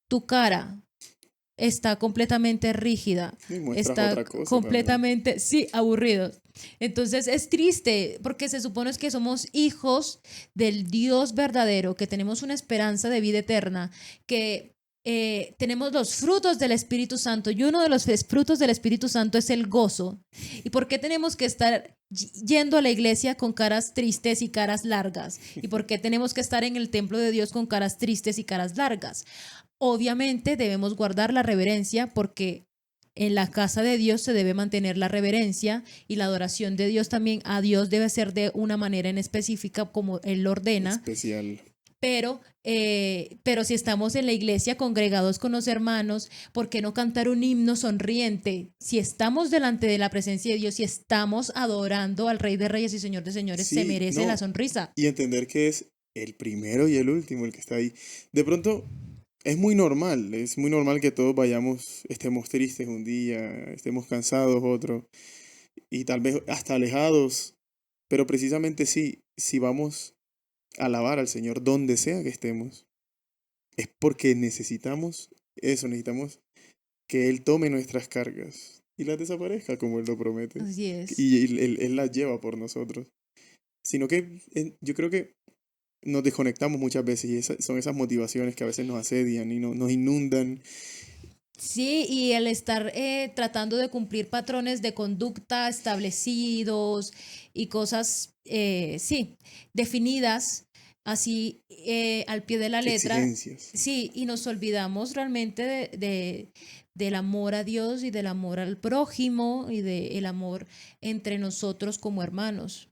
tu cara está completamente rígida, Y muestras está otra cosa completamente, sí, aburrido. Entonces es triste porque se supone que somos hijos del Dios verdadero, que tenemos una esperanza de vida eterna, que tenemos los frutos del Espíritu Santo y uno de los frutos del Espíritu Santo es el gozo. ¿Y por qué tenemos que estar yendo a la iglesia con caras tristes y caras largas? ¿Y por qué tenemos que estar en el templo de Dios con caras tristes y caras largas? Obviamente debemos guardar la reverencia porque en la casa de Dios se debe mantener la reverencia y la adoración de Dios también a Dios debe ser de una manera en específica como Él lo ordena, especial. pero si estamos en la iglesia congregados con los hermanos, ¿por qué no cantar un himno sonriente? Si estamos delante de la presencia de Dios y estamos adorando al Rey de Reyes y Señor de Señores, se Sí, merece la no. sonrisa. Y entender que es el primero y el último el que está ahí. De pronto es muy normal que todos vayamos, estemos tristes un día, estemos cansados otro, y tal vez hasta alejados, pero precisamente sí, si vamos a alabar al Señor donde sea que estemos, es porque necesitamos eso, necesitamos que Él tome nuestras cargas y las desaparezca como Él lo promete, Así es. y Él las lleva por nosotros. Sino que yo creo que nos desconectamos muchas veces y son esas motivaciones que a veces nos asedian y nos inundan. Sí, y el estar tratando de cumplir patrones de conducta establecidos y cosas, sí, definidas así al pie de la letra, Exigencias. sí, y nos olvidamos realmente del amor a Dios y del amor al prójimo y del amor entre nosotros como hermanos.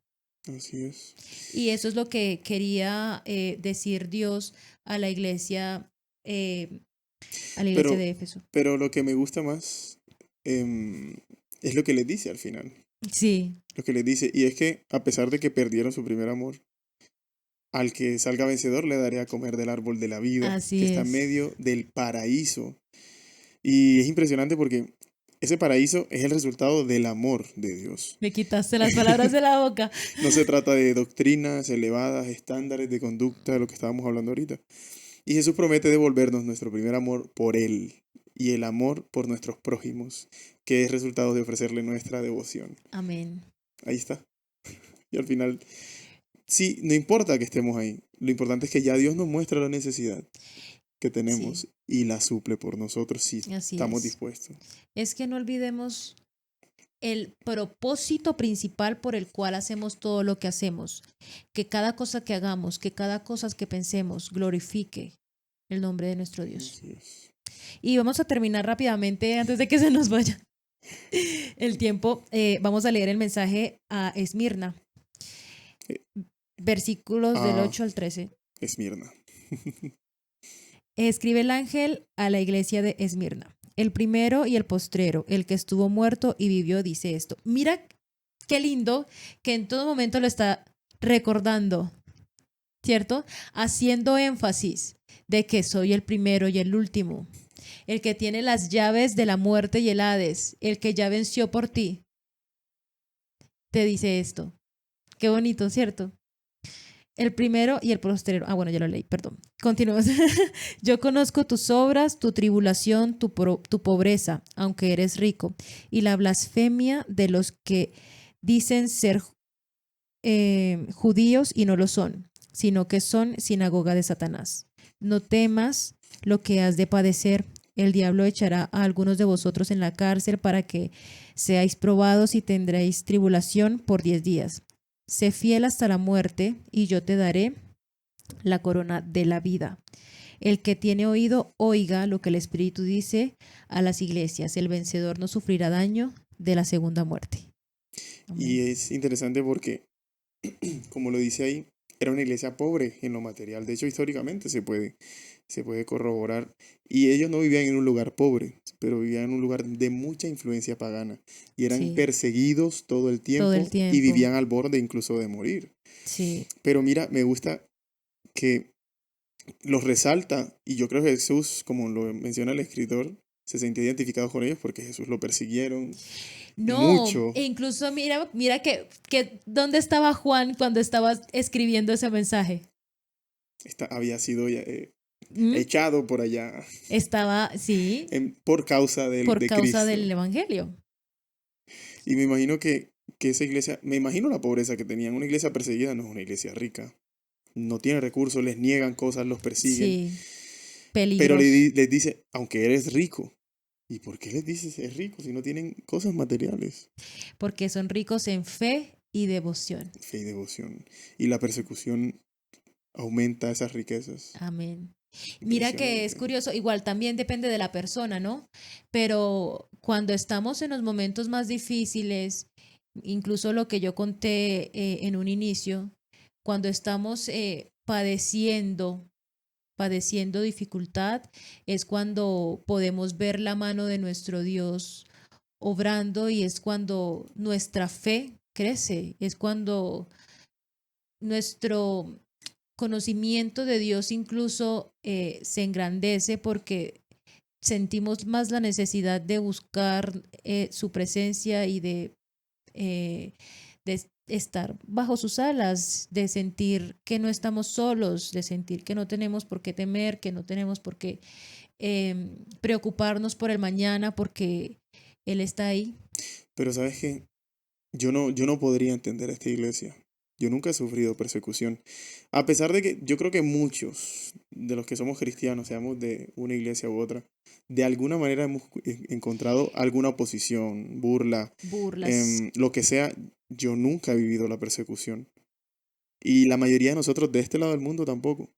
Así es. Y eso es lo que quería decir Dios a la iglesia, eh, a la iglesia Pero, de Éfeso. pero lo que me gusta más em, es lo que les dice al final. Sí, Lo que les dice. Y es que a pesar de que perdieron su primer amor, al que salga vencedor le daré a comer del árbol de la vida, que así está en es. medio del paraíso. Y es impresionante porque ese paraíso es el resultado del amor de Dios. Me quitaste las palabras de la boca. No se trata de doctrinas elevadas, estándares de conducta, de lo que estábamos hablando ahorita. Y Jesús promete devolvernos nuestro primer amor por Él y el amor por nuestros prójimos, que es resultado de ofrecerle nuestra devoción. Amén. Ahí está. Y al final, sí, no importa que estemos ahí, lo importante es que ya Dios nos muestra la necesidad que tenemos Sí, y la suple por nosotros si así estamos es. dispuestos. Es que no olvidemos el propósito principal por el cual hacemos todo lo que hacemos. Que cada cosa que hagamos, que cada cosa que pensemos glorifique el nombre de nuestro Dios. Así es. Y vamos a terminar rápidamente antes de que se nos vaya el tiempo. Vamos a leer el mensaje a Esmirna, Eh, versículos del Ah, 8 al 13. Esmirna. Escribe el ángel a la iglesia de Esmirna. El primero y el postrero, el que estuvo muerto y vivió, dice esto. Mira qué lindo que en todo momento lo está recordando, ¿cierto? Haciendo énfasis de que soy el primero y el último, el que tiene las llaves de la muerte y el Hades, el que ya venció por ti. Te dice esto. Qué bonito, ¿cierto? el primero y el posterior. Ah, bueno, ya lo leí, perdón. Continuamos. Yo conozco tus obras, tu tribulación, tu pobreza, aunque eres rico, y la blasfemia de los que dicen ser judíos y no lo son, sino que son sinagoga de Satanás. No temas lo que has de padecer. El diablo echará a algunos de vosotros en la cárcel para que seáis probados y tendréis tribulación por 10 días. Sé fiel hasta la muerte y yo te daré la corona de la vida. El que tiene oído, oiga lo que el Espíritu dice a las iglesias. El vencedor no sufrirá daño de la segunda muerte. Y Amén. es interesante porque, como lo dice ahí, era una iglesia pobre en lo material. De hecho, históricamente se puede corroborar. Y ellos no vivían en un lugar pobre, pero vivían en un lugar de mucha influencia pagana. Y eran Sí, perseguidos todo el todo el tiempo y tiempo. vivían al borde incluso de morir. Sí, Pero mira, me gusta que los resalta, y yo creo que Jesús, como lo menciona el escritor, se sentía identificado con ellos porque Jesús lo persiguieron no, mucho. e incluso mira que ¿dónde estaba Juan cuando estaba escribiendo ese mensaje? Había sido ¿Mm? echado por allá Estaba, sí, por causa por de causa Cristo. del Evangelio. Y me imagino que esa iglesia, me imagino la pobreza que tenían. Una iglesia perseguida no es una iglesia rica. No tiene recursos, les niegan cosas, los persiguen. Sí, Pero peligros, les dice, aunque eres rico. ¿Y por qué les dices es rico si no tienen cosas materiales? porque son ricos en fe y devoción. Fe y devoción. Y la persecución aumenta esas riquezas. Amén. Mira que es Impresionante. curioso, igual también depende de la persona, ¿no? Pero cuando estamos en los momentos más difíciles, incluso lo que yo conté en un inicio, cuando estamos padeciendo dificultad, es cuando podemos ver la mano de nuestro Dios obrando y es cuando nuestra fe crece, es cuando nuestro conocimiento de Dios incluso se engrandece porque sentimos más la necesidad de buscar su presencia y de estar bajo sus alas, de sentir que no estamos solos, de sentir que no tenemos por qué temer, que no tenemos por qué preocuparnos por el mañana porque Él está ahí. Pero sabes que yo no podría entender esta iglesia. Yo nunca he sufrido persecución. A pesar de que yo creo que muchos de los que somos cristianos, seamos de una iglesia u otra, de alguna manera hemos encontrado alguna oposición, burla, Burlas. lo que sea. Yo nunca he vivido la persecución. Y la mayoría de nosotros de este lado del mundo tampoco.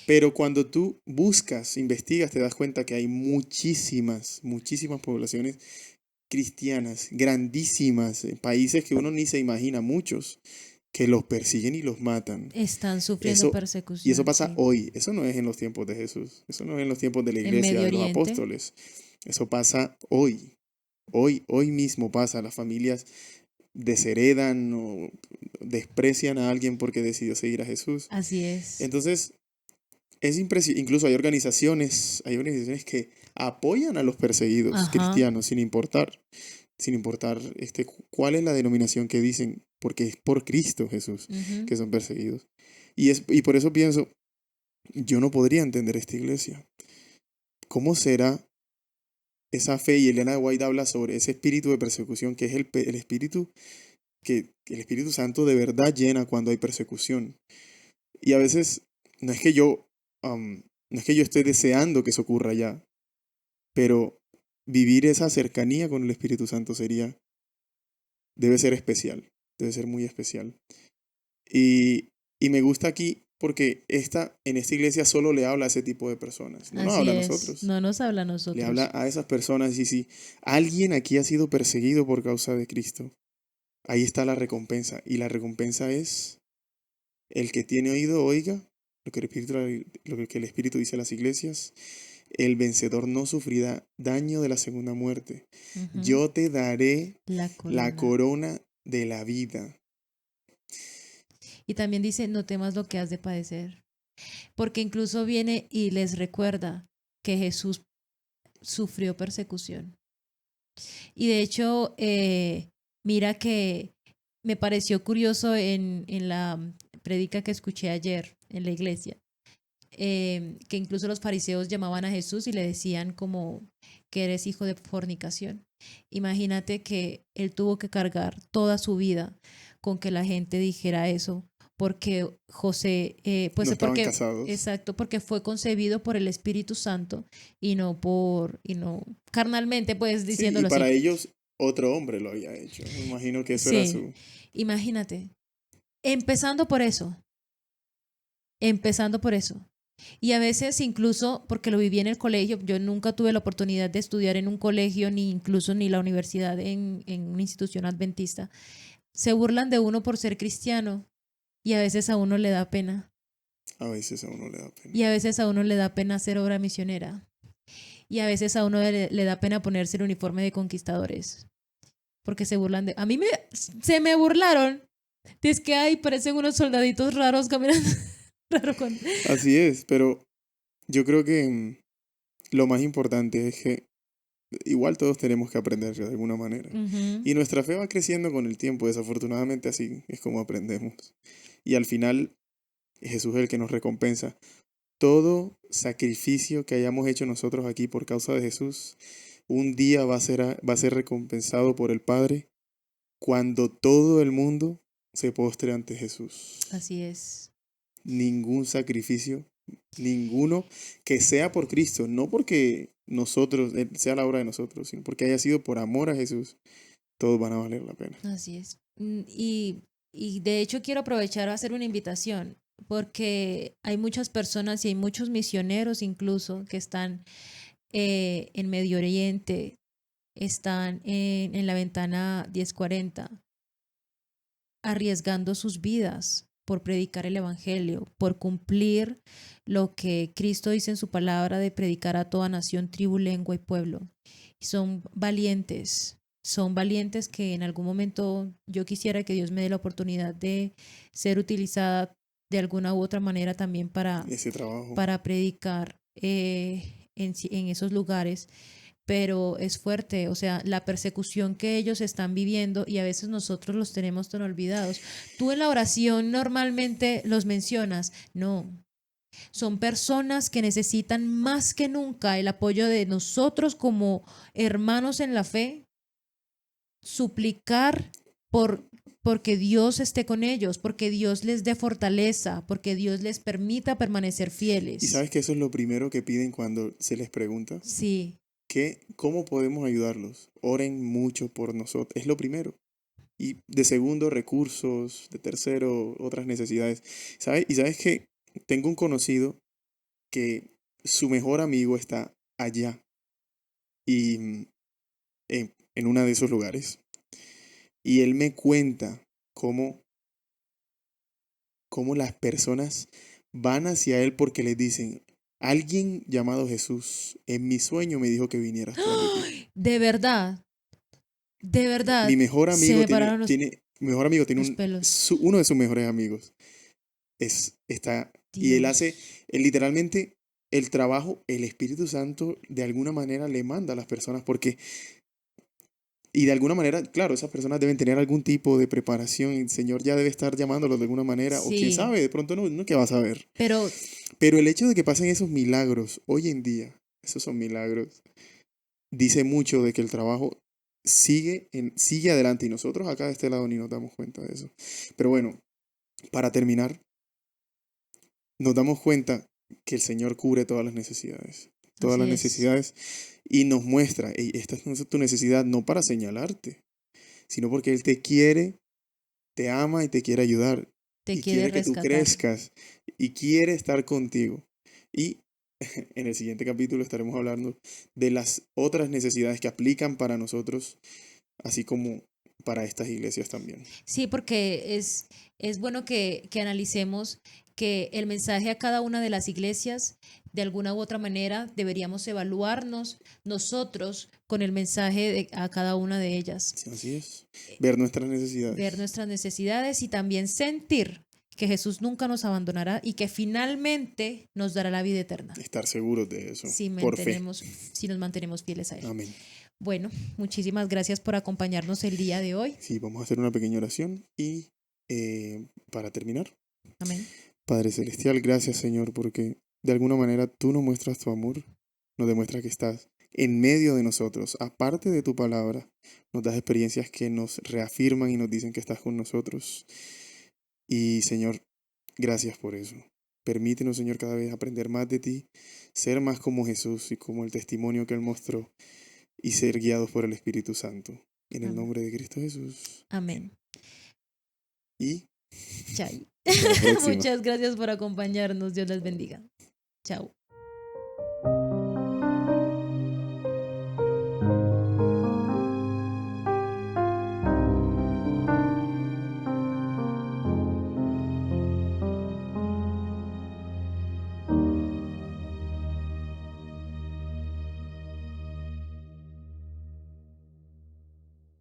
Pero cuando tú buscas, investigas, te das cuenta que hay muchísimas, muchísimas poblaciones cristianas, grandísimas, países que uno ni se imagina, muchos, que los persiguen y los matan. Están sufriendo Eso, y eso persecución, pasa sí. hoy, eso no es en los tiempos de Jesús, eso no es en los tiempos de la En iglesia, Medio de los Oriente, apóstoles, eso pasa hoy, hoy mismo pasa, las familias desheredan o desprecian a alguien porque decidió seguir a Jesús. así es. Entonces, es impresionante, incluso hay organizaciones que apoyan a los perseguidos Ajá. cristianos sin importar cuál es la denominación que dicen, porque es por Cristo Jesús Ujú. que son perseguidos. Y por eso pienso, yo no podría entender esta iglesia. ¿Cómo será esa fe? Y Elena White habla sobre ese espíritu de persecución, que es el espíritu que el Espíritu Santo de verdad llena cuando hay persecución. Y a veces no es que yo, no es que yo esté deseando que eso ocurra ya, pero vivir esa cercanía con el Espíritu Santo debe ser especial, debe ser muy especial. Y me gusta aquí porque en esta iglesia solo le habla a ese tipo de personas, no nos Así habla a es. nosotros, No nos habla a le habla nosotros. a esas personas. Y si alguien aquí ha sido perseguido por causa de Cristo, ahí está la recompensa. Y la recompensa es: el que tiene oído, oiga lo que el Espíritu dice a las iglesias. El vencedor no sufrirá daño de la segunda muerte. Ujú. Yo te daré La la corona. corona de la vida. Y también dice, no temas lo que has de padecer. Porque incluso viene y les recuerda que Jesús sufrió persecución. Y de hecho, mira que me pareció curioso en la predica que escuché ayer en la iglesia, que incluso los fariseos llamaban a Jesús y le decían como que eres hijo de fornicación. Imagínate que él tuvo que cargar toda su vida con que la gente dijera eso, porque José, No pues estaban porque, casados. exacto, porque fue concebido por el Espíritu Santo y no carnalmente, pues Sí, y diciéndolo para así. ellos otro hombre lo había hecho. Me imagino que eso era Sí, su... imagínate, empezando por eso, empezando por eso. Y a veces incluso, porque lo viví en el colegio, yo nunca tuve la oportunidad de estudiar en un colegio, ni incluso ni la universidad en una institución adventista, se burlan de uno por ser cristiano y a veces a uno le da pena. A veces a uno le da pena. Y a veces a uno le da pena hacer obra misionera. Y a veces a uno le da pena ponerse el uniforme de conquistadores. Porque se burlan de... Se me burlaron. Es que, ay, parecen unos soldaditos raros caminando. Raro con... Así es, pero yo creo que lo más importante es que igual todos tenemos que aprender de alguna manera. Ujú. Y nuestra fe va creciendo con el tiempo, desafortunadamente así es como aprendemos. Y al final Jesús es el que nos recompensa. Todo sacrificio que hayamos hecho nosotros aquí por causa de Jesús, un día va a ser recompensado por el Padre cuando todo el mundo se postre ante Jesús. Así es. Ningún sacrificio, ninguno que sea por Cristo, no porque nosotros, sea la obra de nosotros, sino porque haya sido por amor a Jesús, todos van a valer la pena. Así es. Y de hecho quiero aprovechar a hacer una invitación, porque hay muchas personas y hay muchos misioneros incluso que están en Medio Oriente, están en la ventana 1040, arriesgando sus vidas por predicar el Evangelio, por cumplir lo que Cristo dice en su palabra de predicar a toda nación, tribu, lengua y pueblo. Y son valientes que en algún momento yo quisiera que Dios me dé la oportunidad de ser utilizada de alguna u otra manera también Ese trabajo. para predicar en esos lugares, pero es fuerte, o sea, la persecución que ellos están viviendo y a veces nosotros los tenemos tan olvidados. Tú en la oración normalmente los mencionas, no, son personas que necesitan más que nunca el apoyo de nosotros como hermanos en la fe, suplicar por porque Dios esté con ellos, porque Dios les dé fortaleza, porque Dios les permita permanecer Y fieles. sabes que eso es lo primero que piden cuando se les pregunta, Sí, que ¿cómo podemos ayudarlos? Oren mucho por nosotros, es lo primero. Y de segundo, recursos, de tercero, otras necesidades. ¿Sabes? Y sabes que tengo un conocido que su mejor amigo está allá y en uno de esos lugares. Y él me cuenta cómo, cómo las personas van hacia él porque les dicen, alguien llamado Jesús en mi sueño me dijo que vinieras tú a mi vida. de verdad, Mi mejor se amigo me pararon mi mejor amigo tiene los pelos. uno de sus mejores amigos. Está, y él hace, Dios. él literalmente, el trabajo, el Espíritu Santo de alguna manera le manda a las personas porque, y de alguna manera, claro, esas personas deben tener algún tipo de preparación, y el Señor ya debe estar llamándolos de alguna manera, o quién Sí, sabe, de pronto no, no que va a saber. pero Pero el hecho de que pasen esos milagros hoy en día, esos son milagros, dice mucho de que el trabajo sigue adelante y nosotros acá de este lado ni nos damos cuenta de eso. Pero bueno, para terminar, nos damos cuenta que el Señor cubre todas las así es. necesidades y nos muestra, "Ey, esta es tu necesidad no para señalarte, sino porque Él te quiere, te ama y te quiere ayudar Te y quiere quiere que tú rescatar. crezcas y quiere estar contigo. Y en el siguiente capítulo estaremos hablando de las otras necesidades que aplican para nosotros, así como para estas iglesias también. Sí, porque es bueno que analicemos que el mensaje a cada una de las iglesias, de alguna u otra manera, deberíamos evaluarnos nosotros con el mensaje a cada una de ellas. Sí, así es. Ver nuestras Ver necesidades. nuestras necesidades y también sentir que Jesús nunca nos abandonará y que finalmente nos dará la vida eterna Estar seguros de eso. si Por fe. si nos mantenemos fieles a Él. Amén. Bueno, muchísimas gracias por acompañarnos el día de hoy. Sí, vamos a hacer una pequeña oración y para terminar, Amén. Padre Celestial, gracias Señor, porque de alguna manera tú nos muestras tu amor, nos demuestras que estás en medio de nosotros. Aparte de tu palabra, nos das experiencias que nos reafirman y nos dicen que estás con nosotros. Y Señor, gracias por eso. Permítenos, Señor, cada vez aprender más de ti, ser más como Jesús y como el testimonio que Él mostró y ser guiados por el Espíritu Santo. En el Amén. nombre de Cristo Jesús. Amén. Y Chay. hasta la próxima. Muchas gracias por acompañarnos. Dios les bendiga. Chao.